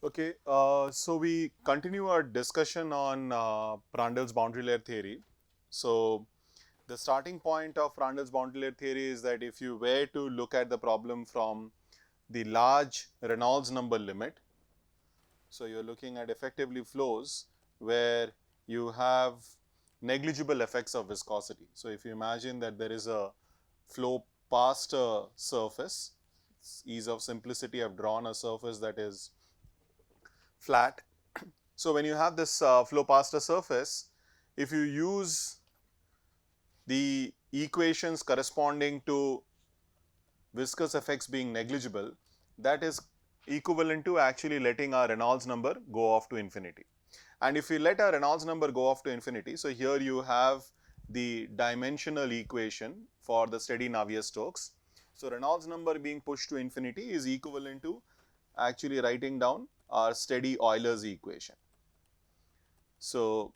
Okay, so we continue our discussion on Prandtl's boundary layer theory. So the starting point of Prandtl's boundary layer theory is that if you were to look at the problem from the large Reynolds number limit, so you're looking at effectively flows where you have negligible effects of viscosity. So if you imagine that there is a flow past a surface, ease of simplicity, I've drawn a surface that is flat. So when you have this flow past a surface, if you use the equations corresponding to viscous effects being negligible, that is equivalent to actually letting our Reynolds number go off to infinity. And if we let our Reynolds number go off to infinity, so here you have the dimensional equation for the steady Navier-Stokes. So Reynolds number being pushed to infinity is equivalent to actually writing down our steady Euler's equation. So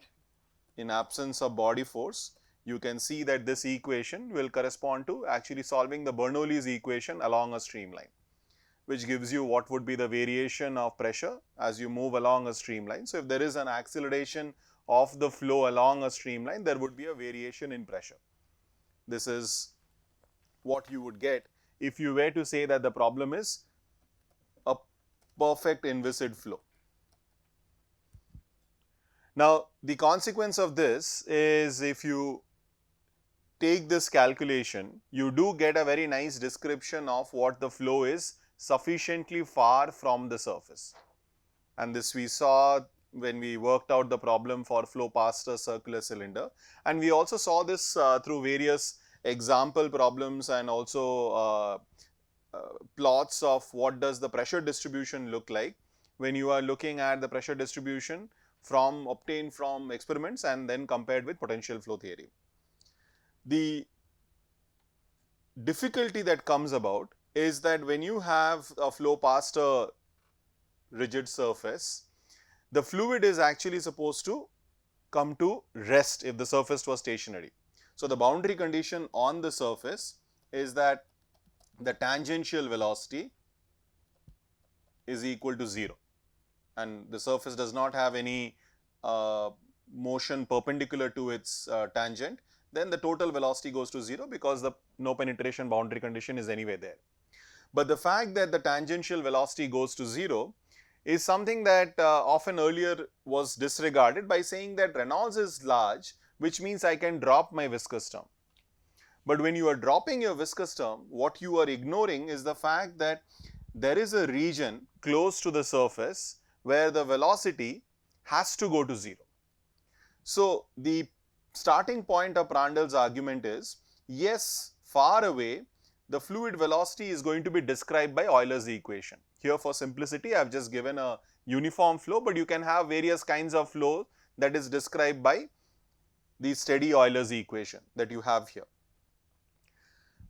in absence of body force, you can see that this equation will correspond to actually solving the Bernoulli's equation along a streamline, which gives you what would be the variation of pressure as you move along a streamline. So if there is an acceleration of the flow along a streamline, there would be a variation in pressure. This is what you would get if you were to say that the problem is a perfect inviscid flow. Now, the consequence of this is if you take this calculation, you do get a very nice description of what the flow is sufficiently far from the surface. And this we saw when we worked out the problem for flow past a circular cylinder. And we also saw this through various example problems and also plots of what does the pressure distribution look like when you are looking at the pressure distribution obtained from experiments and then compared with potential flow theory. The difficulty that comes about is that when you have a flow past a rigid surface, the fluid is actually supposed to come to rest if the surface was stationary. So the boundary condition on the surface is that the tangential velocity is equal to 0 and the surface does not have any motion perpendicular to its tangent, then the total velocity goes to 0 because the no penetration boundary condition is anyway there. But the fact that the tangential velocity goes to 0 is something that often earlier was disregarded by saying that Reynolds is large, which means I can drop my viscous term. But when you are dropping your viscous term, what you are ignoring is the fact that there is a region close to the surface where the velocity has to go to 0. So the starting point of Prandtl's argument is, yes, far away, the fluid velocity is going to be described by Euler's equation. Here for simplicity, I have just given a uniform flow, but you can have various kinds of flow that is described by the steady Euler's equation that you have here.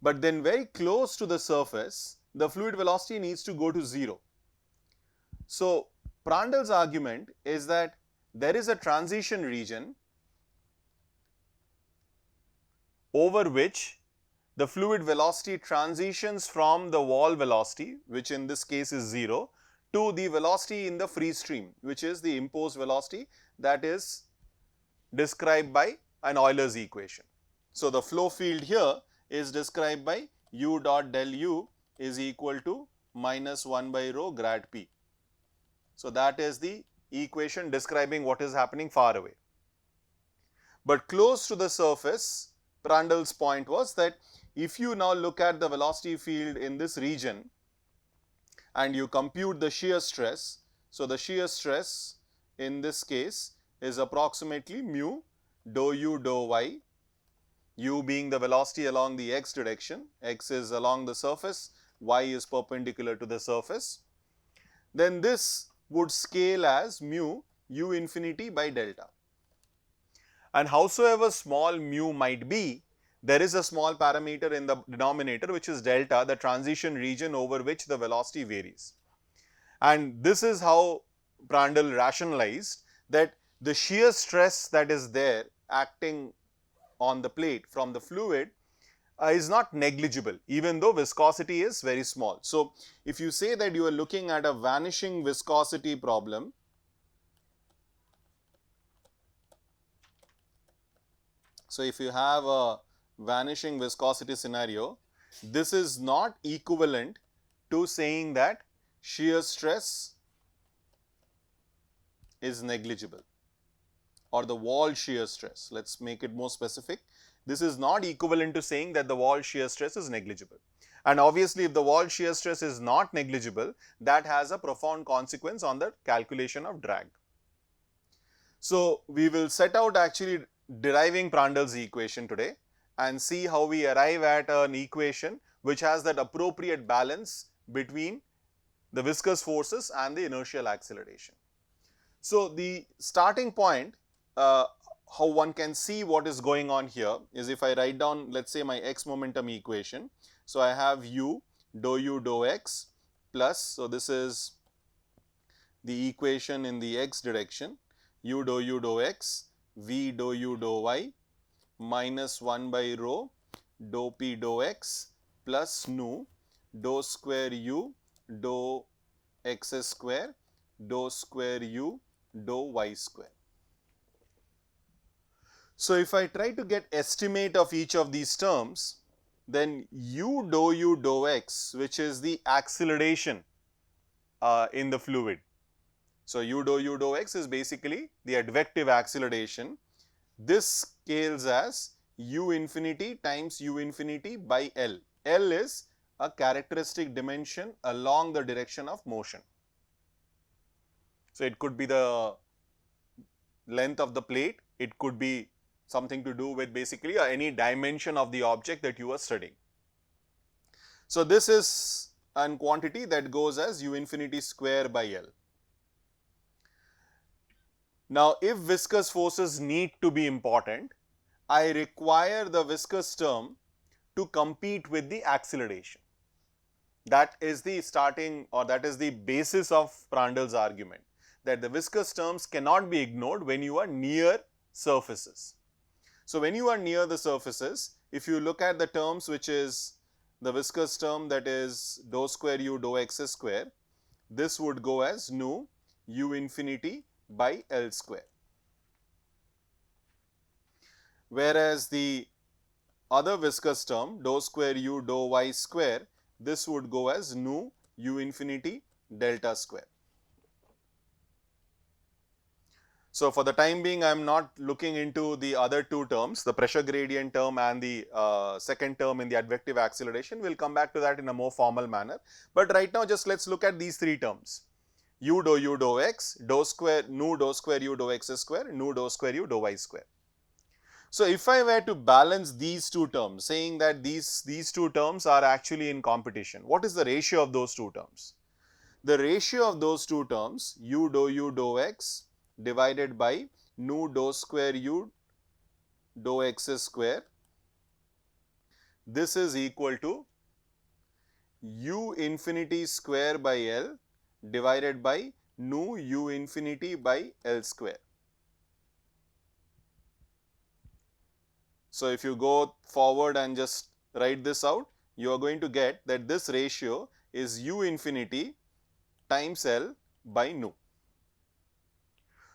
But then very close to the surface, the fluid velocity needs to go to 0. So Prandtl's argument is that there is a transition region over which the fluid velocity transitions from the wall velocity, which in this case is 0, to the velocity in the free stream, which is the imposed velocity that is described by an Euler's equation. So the flow field here is described by u dot del u is equal to minus 1 by rho grad p. So that is the equation describing what is happening far away. But close to the surface, Prandtl's point was that if you now look at the velocity field in this region and you compute the shear stress, so the shear stress in this case is approximately mu dou u dou y, u being the velocity along the x direction, x is along the surface, y is perpendicular to the surface, then this would scale as mu u infinity by delta. And howsoever small mu might be, there is a small parameter in the denominator which is delta, the transition region over which the velocity varies. And this is how Prandtl rationalized that the shear stress that is there acting on the plate from the fluid is not negligible, even though viscosity is very small. So, if you say that you are looking at a vanishing viscosity problem, so if you have a vanishing viscosity scenario, this is not equivalent to saying that shear stress is negligible or the wall shear stress. Let us make it more specific. This is not equivalent to saying that the wall shear stress is negligible. And obviously, if the wall shear stress is not negligible, that has a profound consequence on the calculation of drag. So, we will set out actually deriving Prandtl's equation today and see how we arrive at an equation which has that appropriate balance between the viscous forces and the inertial acceleration. So, the starting point, how one can see what is going on here is if I write down, let us say, my x momentum equation. So, I have u dou x plus, so this is the equation in the x direction, u dou x, v dou y minus 1 by rho dou p dou x plus nu dou square u dou x square dou square u dou y square. So, if I try to get estimate of each of these terms, then u dou x, which is the acceleration in the fluid. So, u dou x is basically the advective acceleration. This scales as u infinity times u infinity by L. L is a characteristic dimension along the direction of motion. So, it could be the length of the plate, it could be something to do with basically any dimension of the object that you are studying. So, this is a quantity that goes as u infinity square by L. Now, if viscous forces need to be important, I require the viscous term to compete with the acceleration. That is the starting, or that is the basis of Prandtl's argument, that the viscous terms cannot be ignored when you are near surfaces. So, when you are near the surfaces, if you look at the terms which is the viscous term, that is dou square u dou x square, this would go as nu u infinity by L square. Whereas the other viscous term dou square u dou y square, this would go as nu u infinity delta square. So, for the time being, I am not looking into the other two terms, the pressure gradient term and the second term in the advective acceleration. We will come back to that in a more formal manner. But right now, just let us look at these three terms, u dou x, dou square u dou x square, nu dou square u dou y square. So, if I were to balance these two terms, saying that these two terms are actually in competition, what is the ratio of those two terms? The ratio of those two terms, u dou x divided by nu dou square u dou x square, this is equal to u infinity square by L divided by nu u infinity by L square. So, if you go forward and just write this out, you are going to get that this ratio is u infinity times L by nu.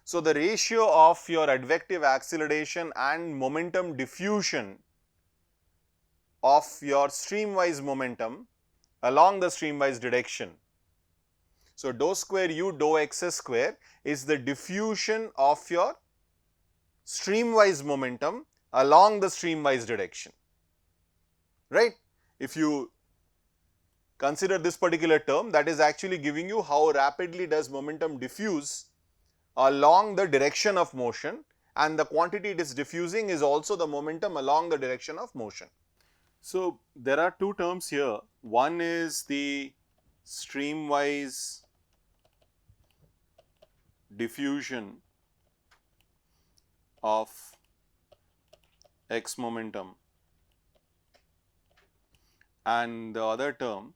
So, the ratio of your advective acceleration and momentum diffusion of your streamwise momentum along the streamwise direction. So, dou square u dou x square is the diffusion of your streamwise momentum along the streamwise direction, right. If you consider this particular term, that is actually giving you how rapidly does momentum diffuse along the direction of motion, and the quantity it is diffusing is also the momentum along the direction of motion. So, there are two terms here. One is the streamwise diffusion of x momentum, and the other term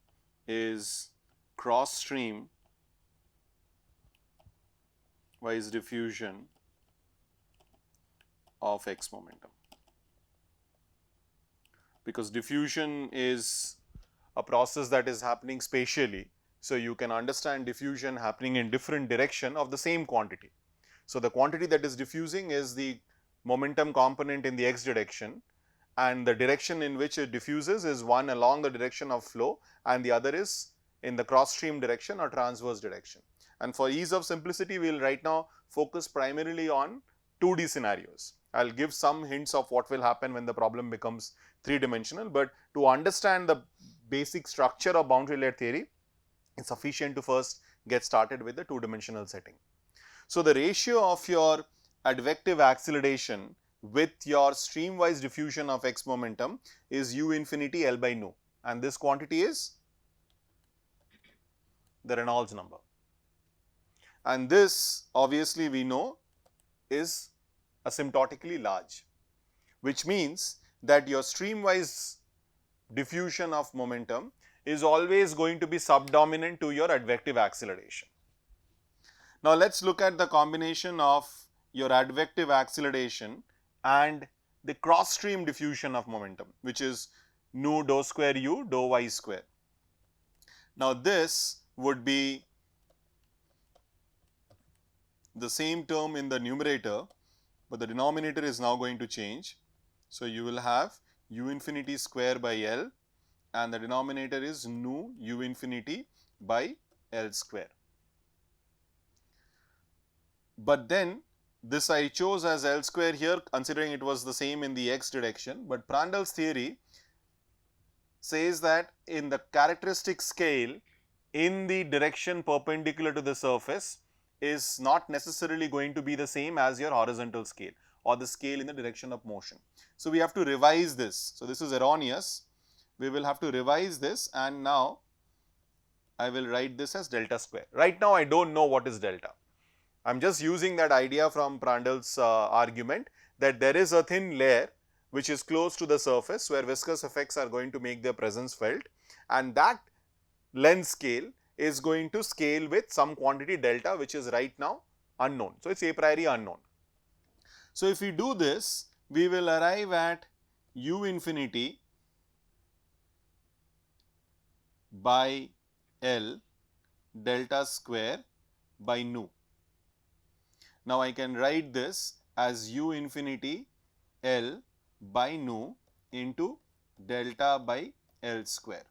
is cross stream wise diffusion of x momentum. because diffusion is a process that is happening spatially. So, you can understand diffusion happening in different direction of the same quantity. So, the quantity that is diffusing is the momentum component in the x direction, and the direction in which it diffuses is one along the direction of flow and the other is in the cross stream direction or transverse direction. And for ease of simplicity, we will right now focus primarily on 2D scenarios. I will give some hints of what will happen when the problem becomes 3-dimensional, but to understand the basic structure of boundary layer theory, it's sufficient to first get started with the 2-dimensional setting. So, the ratio of your advective acceleration with your streamwise diffusion of x momentum is u infinity L by nu, and this quantity is the Reynolds number. And this obviously we know is asymptotically large, which means that your streamwise diffusion of momentum is always going to be subdominant to your advective acceleration. Now, let us look at the combination of your advective acceleration and the cross stream diffusion of momentum, which is nu dou square u dou y square. Now, this would be the same term in the numerator, but the denominator is now going to change. So, you will have u infinity square by L and the denominator is nu u infinity by L square. But then this I chose as L square here considering it was the same in the x direction, but Prandtl's theory says that in the characteristic scale in the direction perpendicular to the surface is not necessarily going to be the same as your horizontal scale or the scale in the direction of motion. So, we have to revise this. So, this is erroneous. We will have to revise this, and now I will write this as delta square. Right now, I do not know what is delta. I am just using that idea from Prandtl's argument that there is a thin layer which is close to the surface where viscous effects are going to make their presence felt, and that length scale is going to scale with some quantity delta which is right now unknown. So, it is a priori unknown. So, if we do this, we will arrive at u infinity by L delta square by nu. Now, I can write this as u infinity L by nu into delta by L square.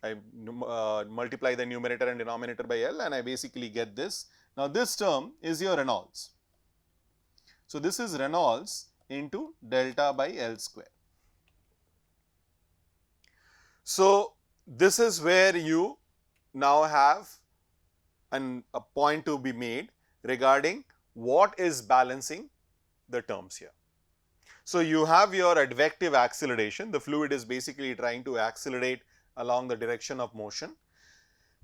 I multiply the numerator and denominator by L and I basically get this. Now, this term is your Reynolds. So, this is Reynolds into delta by L square. So, this is where you now have a point to be made regarding what is balancing the terms here. So, you have your advective acceleration, the fluid is basically trying to accelerate along the direction of motion.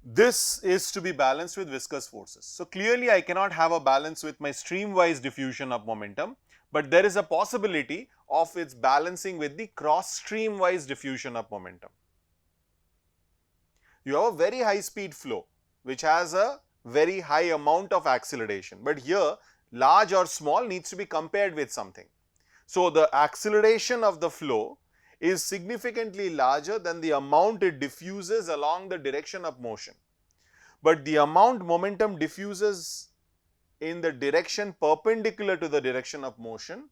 This is to be balanced with viscous forces. So, clearly I cannot have a balance with my streamwise diffusion of momentum, but there is a possibility of its balancing with the cross streamwise diffusion of momentum. You have a very high speed flow which has a very high amount of acceleration, but here large or small needs to be compared with something. So, the acceleration of the flow is significantly larger than the amount it diffuses along the direction of motion, but the amount momentum diffuses in the direction perpendicular to the direction of motion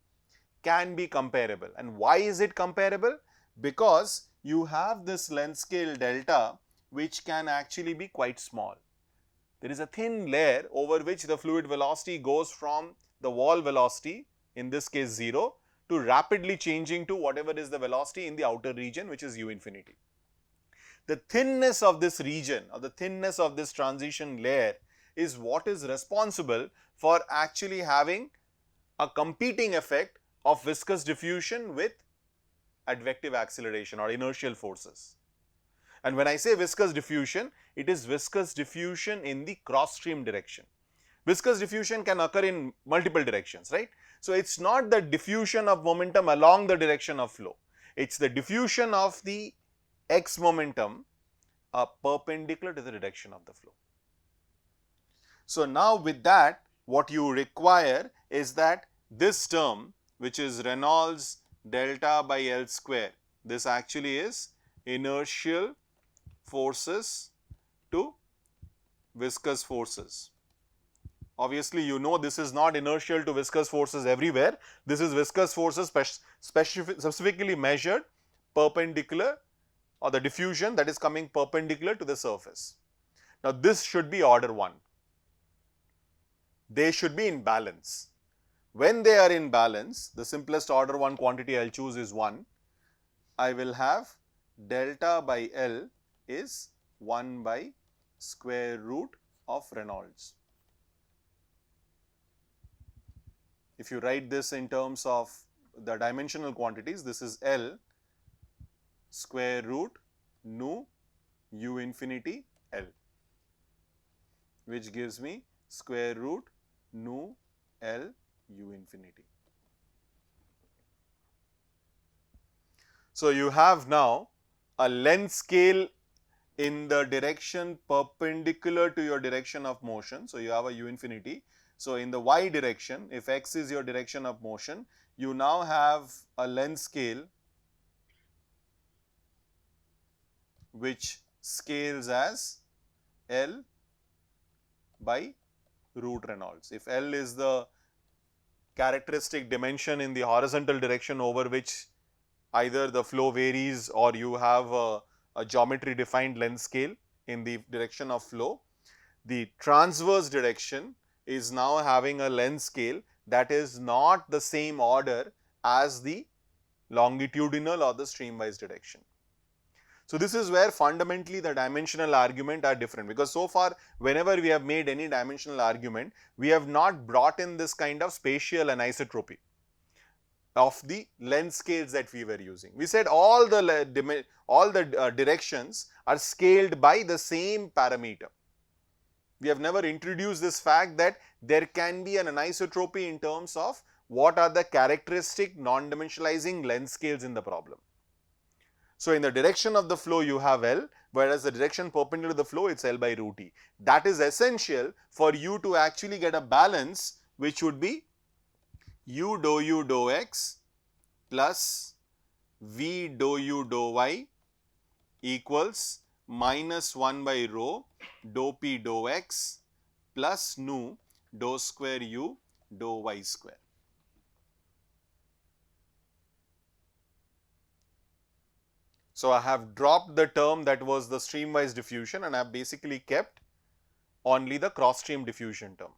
can be comparable. And why is it comparable? Because you have this length scale delta which can actually be quite small. There is a thin layer over which the fluid velocity goes from the wall velocity, in this case 0, to rapidly changing to whatever is the velocity in the outer region, which is u infinity. The thinness of this region or the thinness of this transition layer is what is responsible for actually having a competing effect of viscous diffusion with advective acceleration or inertial forces. And when I say viscous diffusion, it is viscous diffusion in the cross stream direction. Viscous diffusion can occur in multiple directions, right? So, it is not the diffusion of momentum along the direction of flow, it is the diffusion of the x momentum perpendicular to the direction of the flow. So, now with that what you require is that this term which is Reynolds delta by L square. This actually is inertial forces to viscous forces. Obviously, you know this is not inertial to viscous forces everywhere. This is viscous forces specifically measured perpendicular, or the diffusion that is coming perpendicular to the surface. Now, this should be order 1. They should be in balance. When they are in balance, the simplest order 1 quantity I will choose is 1. I will have delta by L is 1 by square root of Reynolds. If you write this in terms of the dimensional quantities, this is L square root nu u infinity L, which gives me square root nu L u infinity. So, you have now a length scale in the direction perpendicular to your direction of motion. So, you have a u infinity. So, in the y direction, if x is your direction of motion, you now have a length scale which scales as L by root Reynolds. If L is the characteristic dimension in the horizontal direction over which either the flow varies or you have a geometry defined length scale in the direction of flow, the transverse direction is now having a length scale that is not the same order as the longitudinal or the streamwise direction. So, this is where fundamentally the dimensional argument are different, because so far whenever we have made any dimensional argument, we have not brought in this kind of spatial anisotropy of the length scales that we were using. We said all the directions are scaled by the same parameter. We have never introduced this fact that there can be an anisotropy in terms of what are the characteristic non-dimensionalizing length scales in the problem. So, in the direction of the flow you have L, whereas the direction perpendicular to the flow it's L by root E. That is essential for you to actually get a balance which would be u dou u dou x plus v dou u dou y equals minus 1 by rho dou p dou x plus nu dou square u dou y square. So, I have dropped the term that was the streamwise diffusion and I have basically kept only the cross stream diffusion term.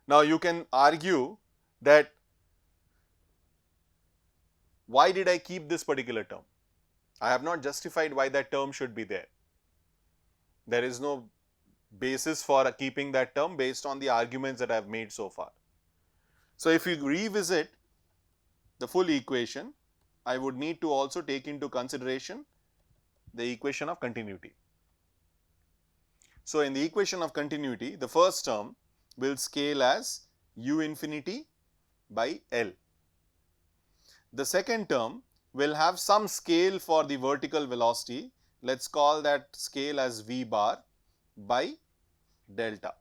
Now, you can argue that why did I keep this particular term? I have not justified why that term should be there. There is no basis for keeping that term based on the arguments that I have made so far. So, if you revisit the full equation, I would need to also take into consideration the equation of continuity. So, in the equation of continuity, the first term will scale as u infinity by L. The second term will have some scale for the vertical velocity. Let us call that scale as v bar by delta,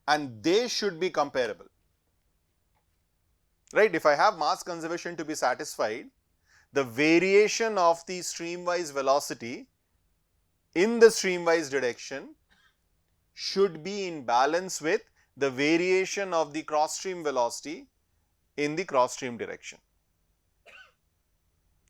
and they should be comparable. Right? If I have mass conservation to be satisfied, the variation of the streamwise velocity in the streamwise direction should be in balance with the variation of the cross stream velocity in the cross stream direction.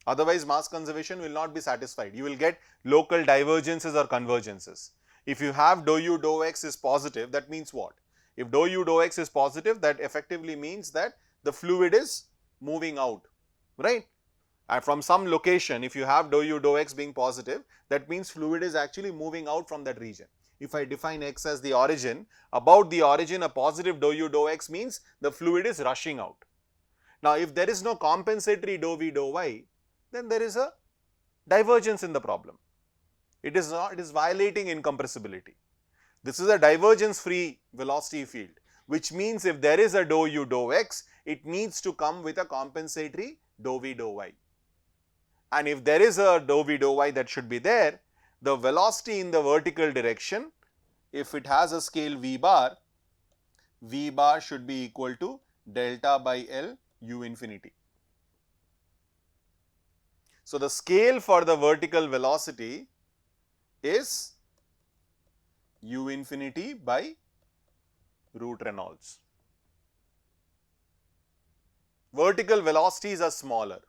Otherwise, mass conservation will not be satisfied. You will get local divergences or convergences. If you have dou u dou x is positive, that means what? If dou u dou x is positive, that effectively means that the fluid is moving out, right? And from some location, if you have dou u dou x being positive, that means fluid is actually moving out from that region. If I define x as the origin, about the origin a positive dou u dou x means the fluid is rushing out. Now, if there is no compensatory dou v dou y, then there is a divergence in the problem. It is violating incompressibility. This is a divergence free velocity field, which means if there is a dou u dou x, it needs to come with a compensatory dou v dou y. And if there is a dou v dou y that should be there, the velocity in the vertical direction, if it has a scale v bar should be equal to delta by L u infinity. So, the scale for the vertical velocity is u infinity by root Reynolds. Vertical velocities are smaller.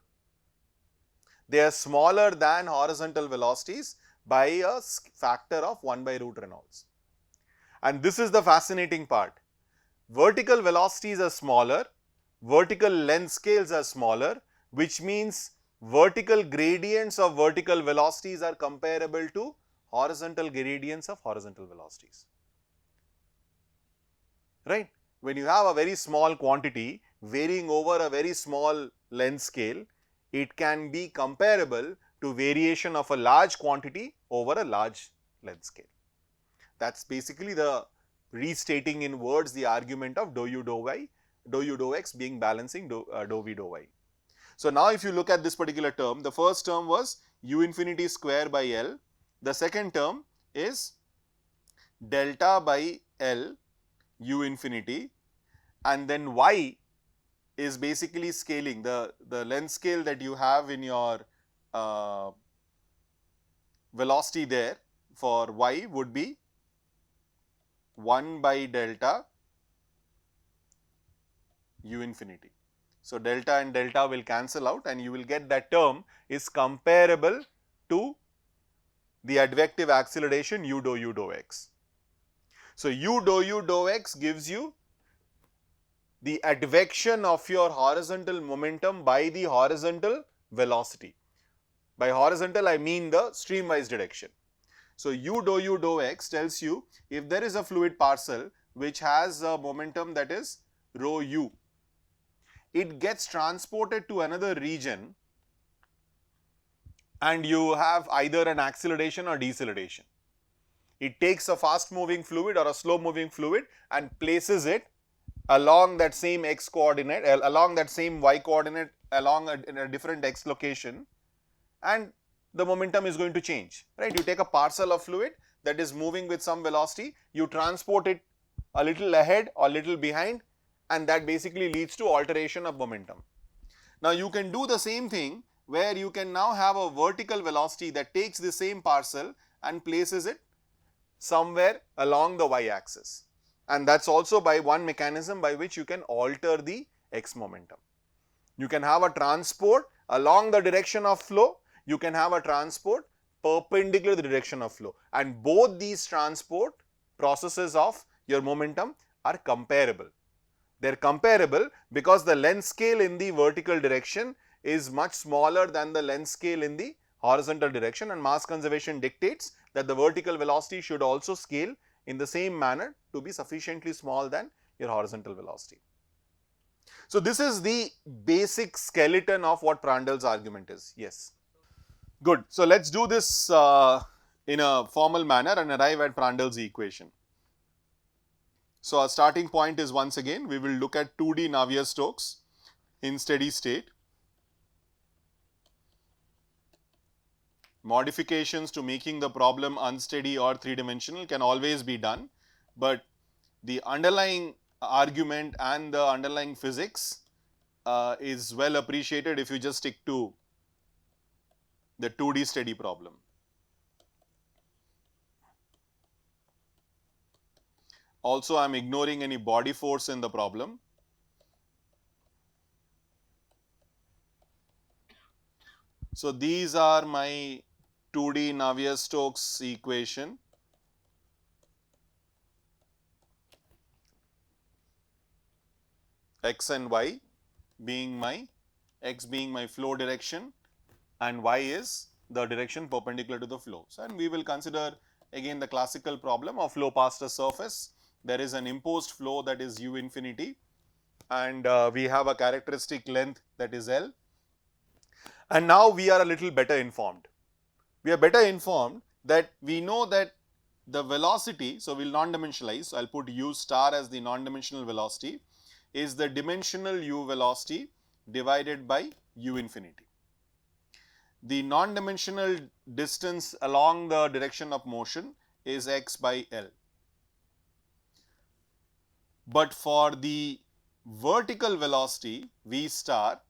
They are smaller than horizontal velocities by a factor of 1 by root Reynolds. And this is the fascinating part. Vertical velocities are smaller, vertical length scales are smaller, which means vertical gradients of vertical velocities are comparable to horizontal gradients of horizontal velocities. Right? When you have a very small quantity varying over a very small length scale, it can be comparable to variation of a large quantity over a large length scale. That's basically the restating in words the argument of dou u dou y, dou u dou x being balancing dou v dou y. So, now if you look at this particular term, the first term was u infinity square by L, the second term is delta by L u infinity, and then y is basically scaling the length scale that you have in your velocity there for y would be 1 by delta u infinity. So, delta and delta will cancel out and you will get that term is comparable to the advective acceleration u dou x. So, u dou x gives you the advection of your horizontal momentum by the horizontal velocity. By horizontal, I mean the streamwise direction. So, u dou x tells you if there is a fluid parcel which has a momentum that is rho u, it gets transported to another region and you have either an acceleration or deceleration. It takes a fast moving fluid or a slow moving fluid and places it along that same x coordinate, along that same y coordinate, along in a different x location, and the momentum is going to change, right? You take a parcel of fluid that is moving with some velocity, you transport it a little ahead or little behind, and that basically leads to alteration of momentum. Now, you can do the same thing where you can now have a vertical velocity that takes the same parcel and places it somewhere along the y axis, and that's also by one mechanism by which you can alter the x momentum. You can have a transport along the direction of flow, you can have a transport perpendicular to the direction of flow, and both these transport processes of your momentum are comparable. They are comparable because the length scale in the vertical direction is much smaller than the length scale in the horizontal direction, and mass conservation dictates that the vertical velocity should also scale in the same manner to be sufficiently small than your horizontal velocity. So, this is the basic skeleton of what Prandtl's argument is. Yes. Good. So, let us do this in a formal manner and arrive at Prandtl's equation. So, our starting point is once again we will look at 2D Navier Stokes in steady state. Modifications to making the problem unsteady or three-dimensional can always be done, but the underlying argument and the underlying physics is well appreciated if you just stick to the 2D steady problem. Also, I am ignoring any body force in the problem. So, these are my 2D Navier-Stokes equation. X and y being my, x being my flow direction and y is the direction perpendicular to the flow. So, and we will consider again the classical problem of flow past a surface. There is an imposed flow that is u infinity and we have a characteristic length that is L, and now we are a little better informed. We are better informed that we know that the velocity, so we will non-dimensionalize, so I will put u star as the non-dimensional velocity, is the dimensional u velocity divided by u infinity. The non-dimensional distance along the direction of motion is x by L. But for the vertical velocity V star,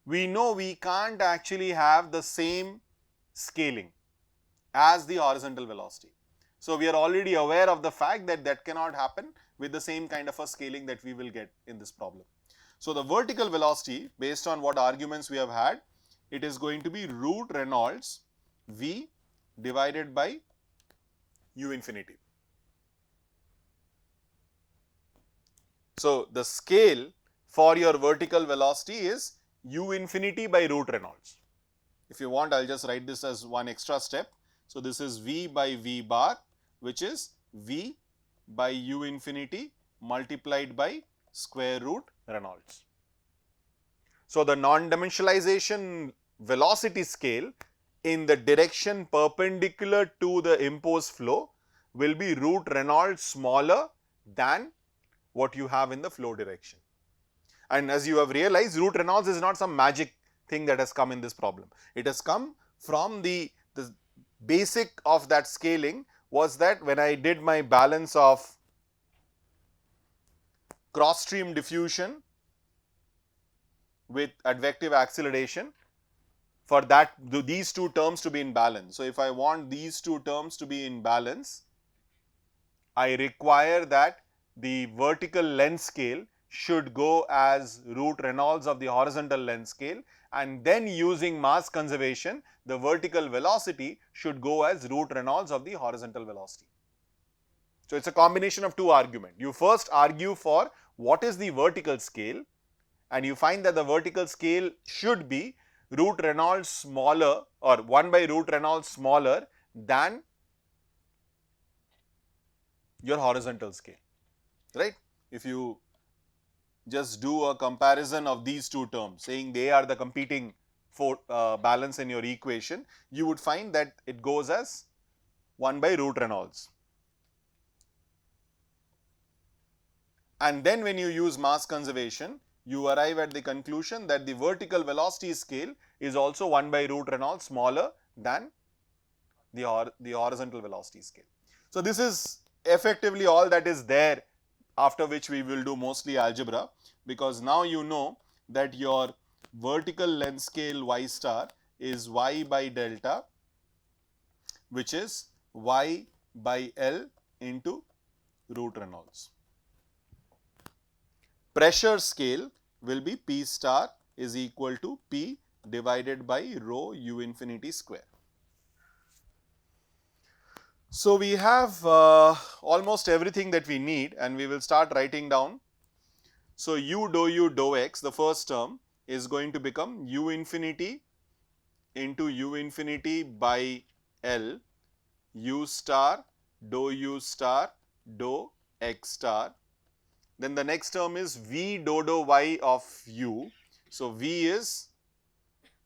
we know we can't actually have the same scaling as the horizontal velocity. So, we are already aware of the fact that that cannot happen with the same kind of a scaling that we will get in this problem. So, the vertical velocity, based on what arguments we have had, it is going to be root Reynolds V divided by u infinity. So, the scale for your vertical velocity is u infinity by root Reynolds. If you want, I will just write this as one extra step. So, this is V by V bar, which is V by u infinity multiplied by square root Reynolds. So, the non-dimensionalization velocity scale in the direction perpendicular to the imposed flow will be root Reynolds smaller than what you have in the flow direction. And as you have realized, root Reynolds is not some magic thing that has come in this problem. It has come from the basic of that scaling was that when I did my balance of cross stream diffusion with advective acceleration, for that these two terms to be in balance. So, if I want these two terms to be in balance, I require that the vertical length scale should go as root Reynolds of the horizontal length scale, and then using mass conservation, the vertical velocity should go as root Reynolds of the horizontal velocity. So, it is a combination of two arguments. You first argue for what is the vertical scale, and you find that the vertical scale should be root Reynolds smaller or 1 by root Reynolds smaller than your horizontal scale, right. If you just do a comparison of these two terms, saying they are the competing balance in your equation, you would find that it goes as 1 by root Reynolds. And then when you use mass conservation, you arrive at the conclusion that the vertical velocity scale is also 1 by root Reynolds smaller than the horizontal velocity scale. So, this is effectively all that is there, after which we will do mostly algebra, because now you know that your vertical length scale y star is y by delta, which is y by L into root Reynolds. Pressure scale will be P star is equal to P divided by rho u infinity square. So, we have almost everything that we need, and we will start writing down. So, u dou x, the first term, is going to become u infinity into u infinity by L u star dou x star. Then the next term is v dou y of u. So, v is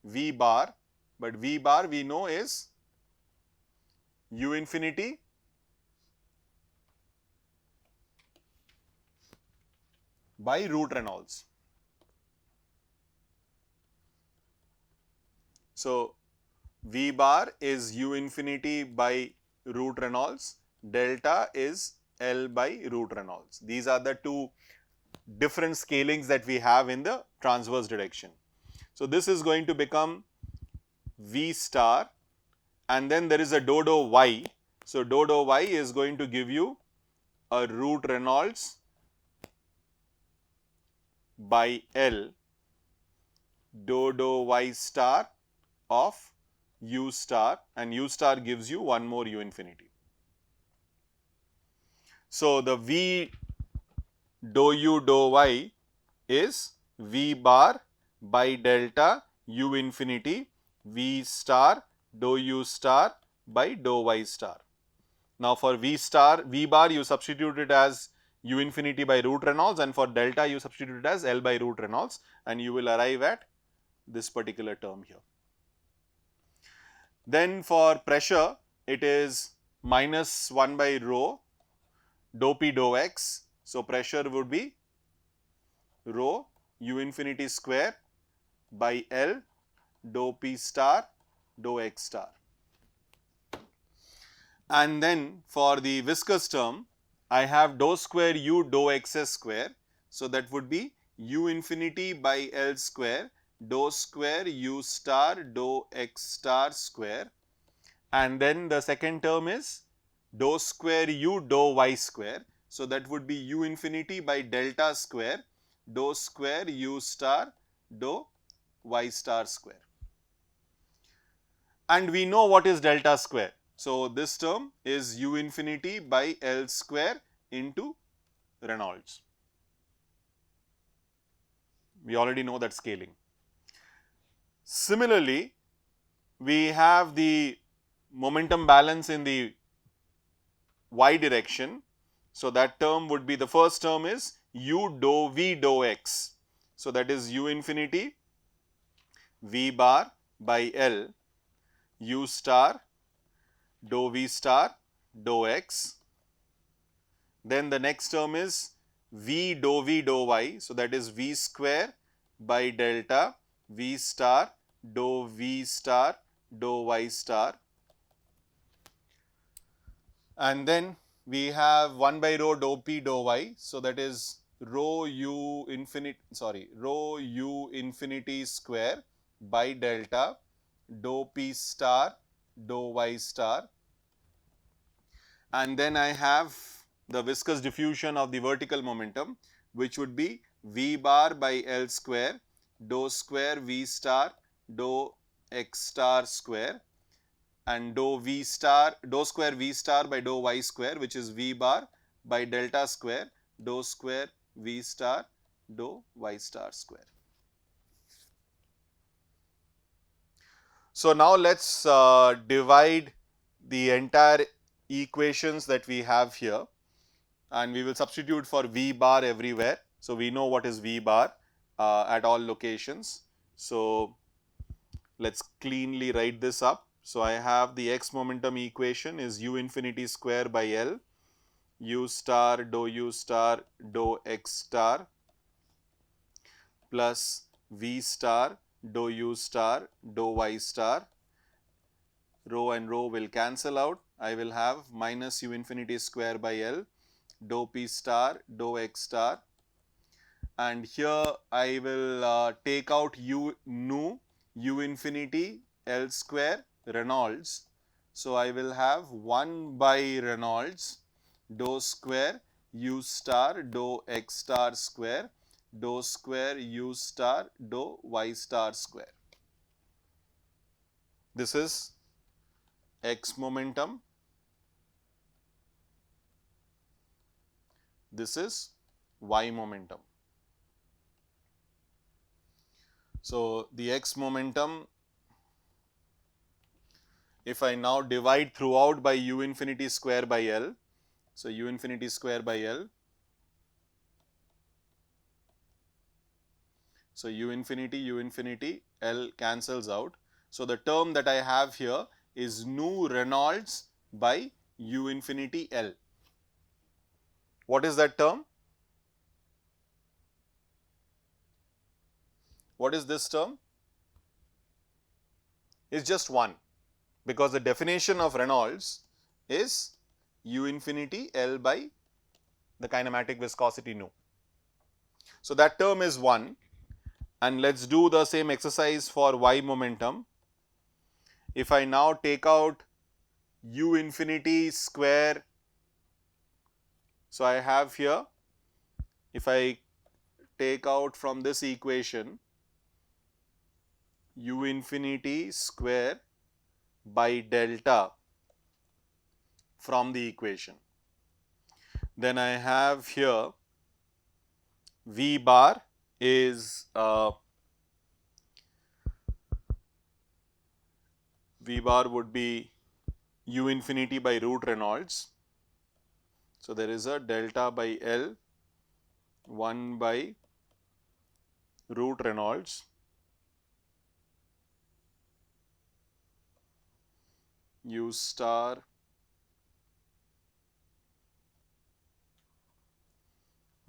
v bar, but v bar we know is u infinity by root Reynolds. So, v bar is u infinity by root Reynolds, delta is L by root Reynolds. These are the two different scalings that we have in the transverse direction. So, this is going to become v star, and then there is a dou y. So, dou y is going to give you a root Reynolds by L dou y star of u star, and u star gives you one more u infinity. So, the v dou y is v bar by delta u infinity v star dou u star by dou y star. Now, for v bar you substitute it as u infinity by root Reynolds, and for delta you substitute it as L by root Reynolds, and you will arrive at this particular term here. Then for pressure, it is minus 1 by rho dou p dou x. So, pressure would be rho u infinity square by L dou p star dou x star. And then for the viscous term, I have dou square u dou xs square, So that would be u infinity by L square dou square u star dou x star square, and then the second term is dou square u dou y square. So that would be u infinity by delta square dou square u star dou y star square. And we know what is delta square. So this term is u infinity by L square into Reynolds. We already know that scaling. Similarly, we have the momentum balance in the y direction. So that term would be, the first term is u dou v dou x. So that is u infinity v bar by L u star dou v star dou x. Then the next term is v dou y. So that is v square by delta v star dou v star dou y star. And then we have 1 by rho dou p dou y. So that is rho u infinity square by delta dou p star dou y star. And then I have the viscous diffusion of the vertical momentum, which would be v bar by L square dou square v star dou x star square, and dou square v star by dou y square, which is v bar by delta square dou square v star dou y star square. So now let's divide the entire equations that we have here, and we will substitute for v bar everywhere. So we know what is v bar at all locations. So let's cleanly write this up. So I have the x momentum equation is u infinity square by L u star dou x star plus v star dou u star dou y star. Rho and rho will cancel out. I will have minus u infinity square by L dou p star dou x star, and here I will take out u infinity L square Reynolds. So I will have 1 by Reynolds dou square u star dou x star square dou square u star dou y star square. This is x momentum. This is y momentum. So the x momentum, if I now divide throughout by u infinity square by L, so u infinity square by L, so u infinity, L cancels out. So the term that I have here is nu Reynolds by u infinity L. What is that term? What is this term? It's just 1, because the definition of Reynolds is u infinity L by the kinematic viscosity nu. So that term is 1, and let's do the same exercise for y momentum. If I now take out u infinity square, so I have here, if I take out from this equation u infinity square by delta from the equation, then I have here v bar is v bar would be u infinity by root Reynolds. So there is a delta by L 1 by root Reynolds u star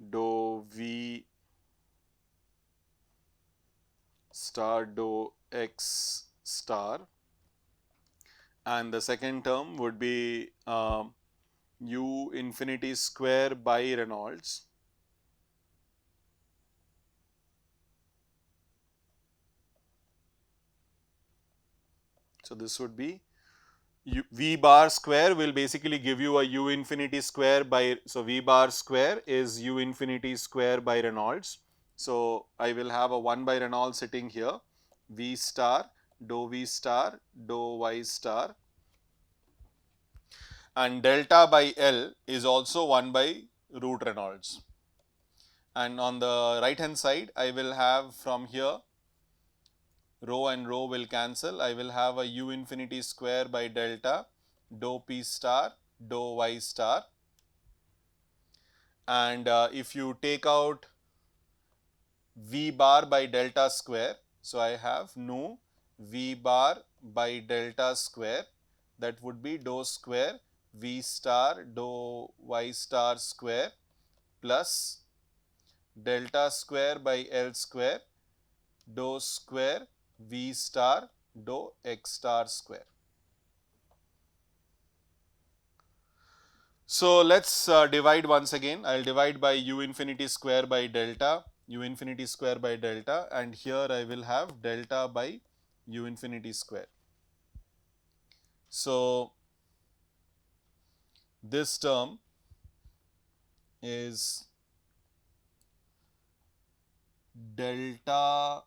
dou v star dou x star, and the second term would be u infinity square by Reynolds So this would be V bar square will basically give you a U infinity square by, so V bar square is U infinity square by Reynolds. So I will have a 1 by Reynolds sitting here, V star, dou V star, dou Y star, and delta by L is also 1 by root Reynolds. And on the right hand side, I will have from here, rho and rho will cancel. I will have a U infinity square by delta, dou P star, dou Y star. And if you take out V bar by delta square, so I have nu V bar by delta square, that would be dou square V star dou Y star square plus delta square by L square dou square V star dou X star square. So let's divide once again. I'll divide by U infinity square by delta, U infinity square by delta, and here I will have delta by U infinity square. So this term is delta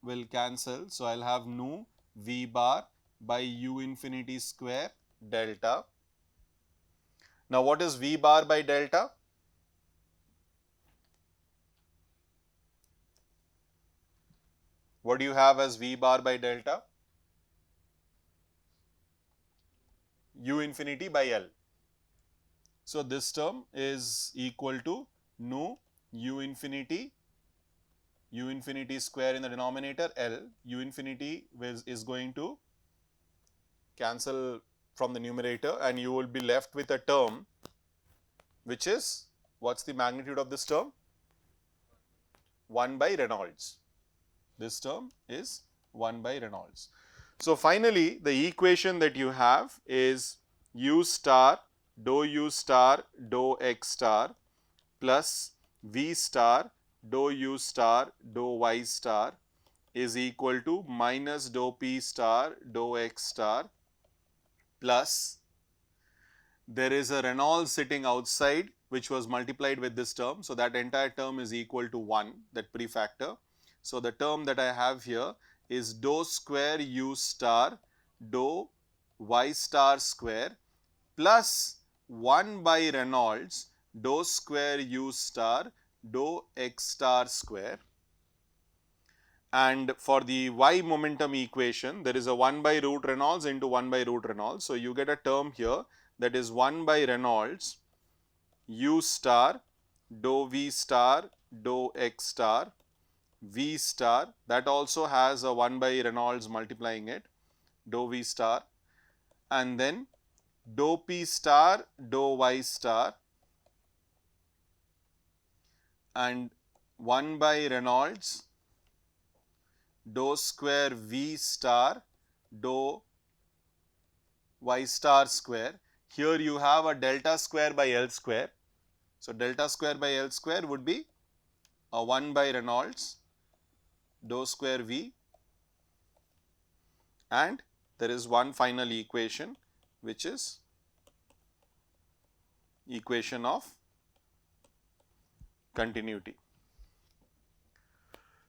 will cancel. So I'll have nu V bar by U infinity square delta. Now what is V bar by delta? What do you have as V bar by delta? U infinity by L. So this term is equal to nu U infinity square in the denominator L, U infinity is going to cancel from the numerator, and you will be left with a term which is, what's the magnitude of this term? 1 by Reynolds. This term is 1 by Reynolds. So finally, the equation that you have is U star dou X star plus V star dou U star dou Y star is equal to minus dou P star dou X star plus there is a Reynolds sitting outside which was multiplied with this term. So that entire term is equal to 1, that prefactor. So the term that I have here is dou square U star dou Y star square plus 1 by Reynolds dou square U star dou X star square. And for the Y momentum equation, there is a 1 by root Reynolds into 1 by root Reynolds. So you get a term here that is 1 by Reynolds U star dou V star dou X star V star, that also has a 1 by Reynolds multiplying it, dou V star, and then dou P star dou Y star and 1 by Reynolds dou square V star dou Y star square. Here you have a delta square by L square. So delta square by L square would be a 1 by Reynolds dou square V, and there is one final equation which is equation of continuity.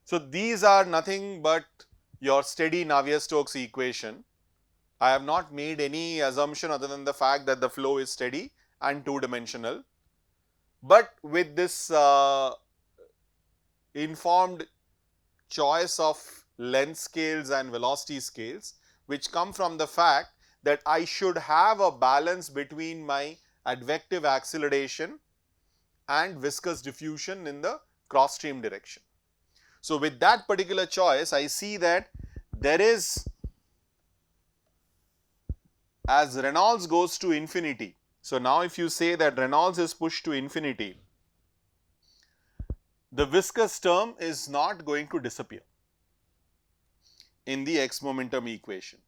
So these are nothing but your steady Navier-Stokes equation. I have not made any assumption other than the fact that the flow is steady and two-dimensional. But with this informed choice of length scales and velocity scales, which come from the fact that I should have a balance between my advective acceleration and viscous diffusion in the cross stream direction. So with that particular choice, I see that there is, as Reynolds goes to infinity, so now if you say that Reynolds is pushed to infinity, the viscous term is not going to disappear in the x momentum equation.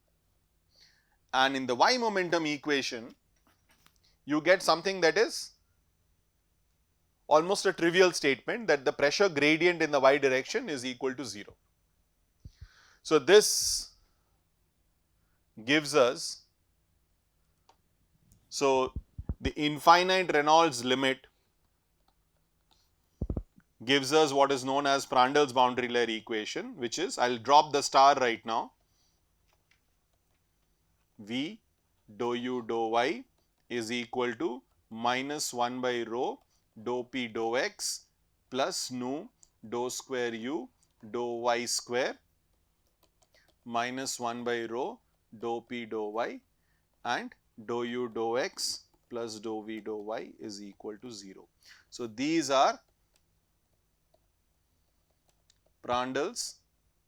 And in the y momentum equation, you get something that is almost a trivial statement, that the pressure gradient in the y direction is equal to 0. So this gives us, so the infinite Reynolds limit gives us what is known as Prandtl's boundary layer equation, which is, I will drop the star right now, V dou u dou y is equal to minus 1 by rho dou p dou x plus nu dou square u dou y square minus 1 by rho dou p dou y, and dou u dou x plus dou v dou y is equal to 0. So, these are Prandtl's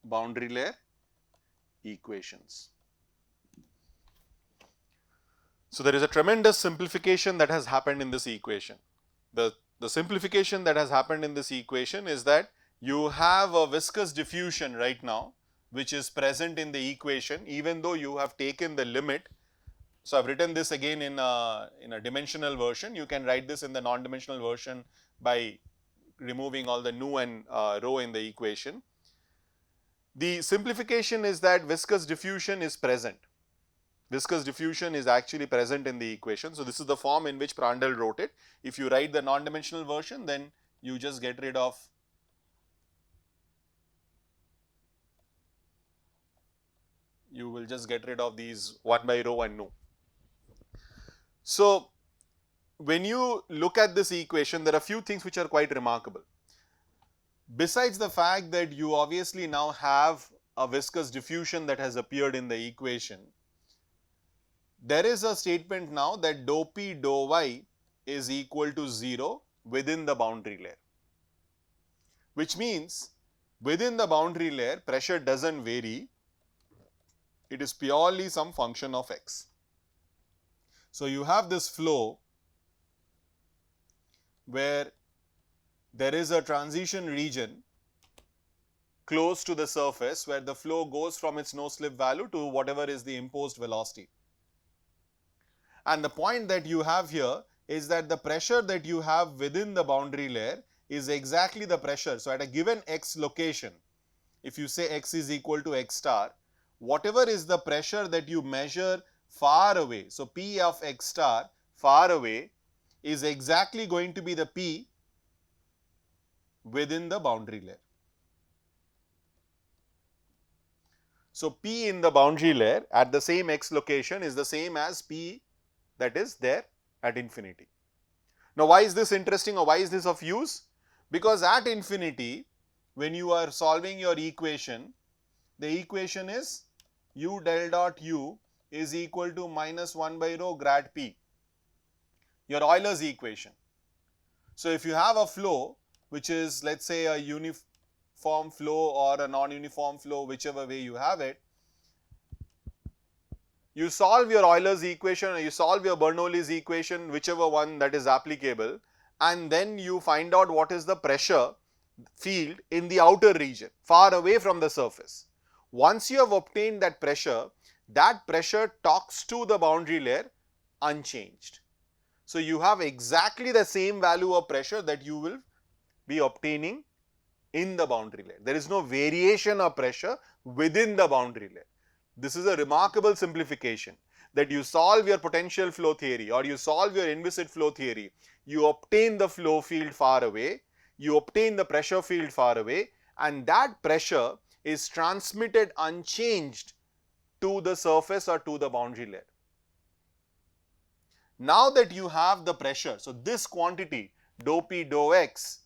boundary layer equations. So, there is a tremendous simplification that has happened in this equation. The simplification that has happened in this equation is that you have a viscous diffusion right now, which is present in the equation even though you have taken the limit. So, I have written this again in a dimensional version. You can write this in the non-dimensional version by removing all the nu and rho in the equation. The simplification is that viscous diffusion is present. Viscous diffusion is actually present in the equation. So, this is the form in which Prandtl wrote it. If you write the non-dimensional version, then you just get rid of these 1 by rho and nu. So, when you look at this equation, there are a few things which are quite remarkable. Besides the fact that you obviously now have a viscous diffusion that has appeared in the equation, there is a statement now that dou p dou y is equal to 0 within the boundary layer, which means within the boundary layer pressure doesn't vary, it is purely some function of x. So, you have this flow where there is a transition region close to the surface where the flow goes from its no slip value to whatever is the imposed velocity. And the point that you have here is that the pressure that you have within the boundary layer is exactly the pressure. So, at a given x location, if you say x is equal to x star, whatever is the pressure that you measure far away, so P of x star far away is exactly going to be the P within the boundary layer. So, P in the boundary layer at the same x location is the same as P that is there at infinity. Now, why is this interesting or why is this of use? Because at infinity, when you are solving your equation, the equation is u del dot u is equal to minus 1 by rho grad P, your Euler's equation. So, if you have a flow which is, let us say, a uniform flow or a non-uniform flow, whichever way you have it, you solve your Euler's equation or you solve your Bernoulli's equation, whichever one that is applicable, and then you find out what is the pressure field in the outer region, far away from the surface. Once you have obtained that pressure talks to the boundary layer unchanged. So, you have exactly the same value of pressure that you will be obtaining in the boundary layer. There is no variation of pressure within the boundary layer. This is a remarkable simplification, that you solve your potential flow theory or you solve your inviscid flow theory, you obtain the flow field far away, you obtain the pressure field far away, and that pressure is transmitted unchanged to the surface or to the boundary layer. Now that you have the pressure, so this quantity dou p dou x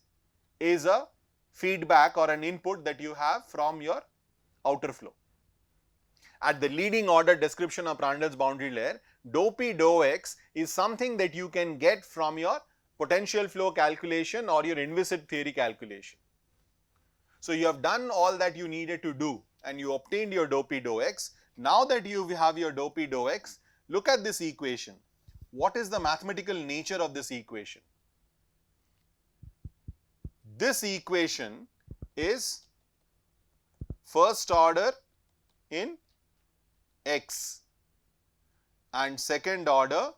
is a feedback or an input that you have from your outer flow. At the leading order description of Prandtl's boundary layer, dou p dou x is something that you can get from your potential flow calculation or your inviscid theory calculation. So, you have done all that you needed to do and you obtained your dou p dou x. Now that you have your dou p dou x, look at this equation. What is the mathematical nature of this equation? This equation is first order in x and second order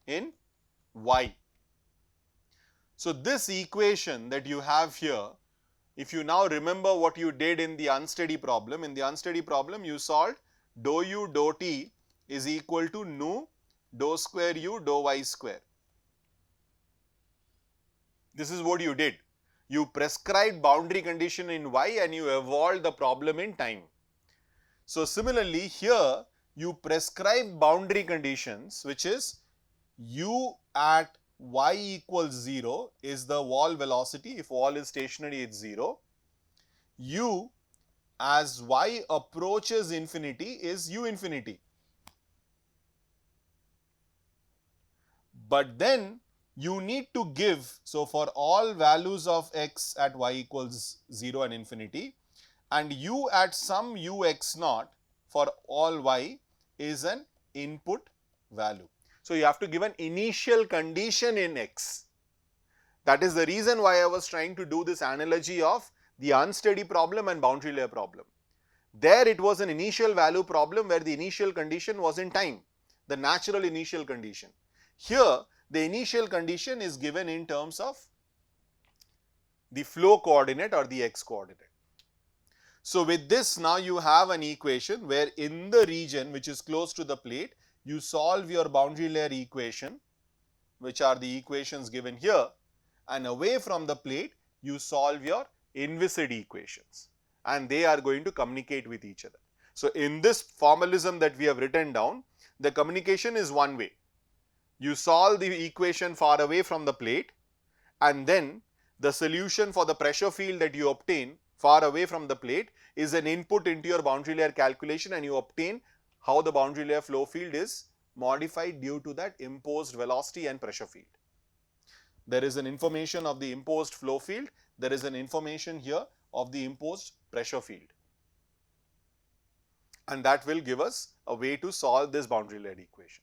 in y. So, this equation that you have here, if you now remember what you did in the unsteady problem, you solved dou u dou t is equal to nu dou square u dou y square. This is what you did. You prescribed boundary condition in y and you evolved the problem in time. So similarly here you prescribe boundary conditions, which is u at y equals 0 is the wall velocity. If wall is stationary, it's 0. U as y approaches infinity is u infinity. But then you need to give, so for all values of x at y equals 0 and infinity, and u at some u x naught for all y is an input value. So you have to give an initial condition in x. That is the reason why I was trying to do this analogy of the unsteady problem and boundary layer problem. There it was an initial value problem where the initial condition was in time, the natural initial condition. Here the initial condition is given in terms of the flow coordinate or the x coordinate. So with this now you have an equation where in the region which is close to the plate, you solve your boundary layer equation, which are the equations given here, and away from the plate you solve your inviscid equations, and they are going to communicate with each other. So in this formalism that we have written down, the communication is one way. You solve the equation far away from the plate, and then the solution for the pressure field that you obtain far away from the plate is an input into your boundary layer calculation, and you obtain how the boundary layer flow field is modified due to that imposed velocity and pressure field. There is an information of the imposed flow field, there is an information here of the imposed pressure field, and that will give us a way to solve this boundary layer equation.